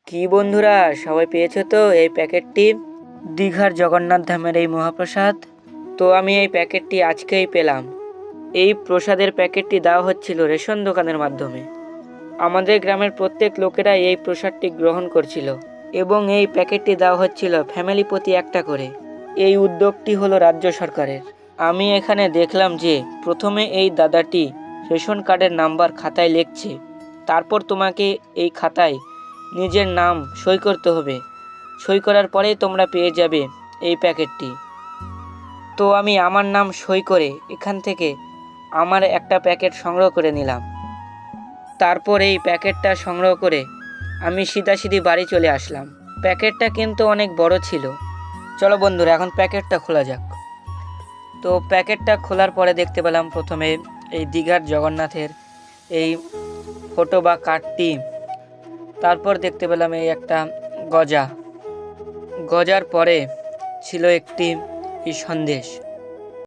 কি বন্ধুরা, সবাই পেয়েছো তো এই প্যাকেটটি? দীঘার জগন্নাথ ধামের এই মহাপ্রসাদ। তো আমি এই প্যাকেটটি আজকেই পেলাম। এই প্রসাদের প্যাকেটটি দেওয়া হচ্ছিল রেশন দোকানের মাধ্যমে। আমাদের গ্রামের প্রত্যেক লোকেরা এই প্রসাদটি গ্রহণ করছিল এবং এই প্যাকেটটি দেওয়া হচ্ছিল ফ্যামিলি প্রতি একটা করে। এই উদ্যোগটি হলো রাজ্য সরকারের। আমি এখানে দেখলাম যে প্রথমে এই দাদাটি রেশন কার্ডের নাম্বার খাতায় লিখছে, তারপর তোমাকে এই খাতায় নিজের নাম সই করতে হবে। সই করার পরেই তোমরা পেয়ে যাবে এই প্যাকেটটি। তো আমি আমার নাম সই করে এখান থেকে আমার একটা প্যাকেট সংগ্রহ করে নিলাম। তারপর এই প্যাকেটটা সংগ্রহ করে আমি সিধাসিধি বাড়ি চলে আসলাম। প্যাকেটটা কিন্তু অনেক বড় ছিল। চলো বন্ধুরা, এখন প্যাকেটটা খোলা যাক। তো প্যাকেটটা খোলার পরে দেখতে পেলাম প্রথমে এই দীঘার জগন্নাথের এই ফটো বা কার্ডটি। তারপর দেখতে পেলাম এই একটা গজা। গজার পরে ছিল একটি সন্দেশ।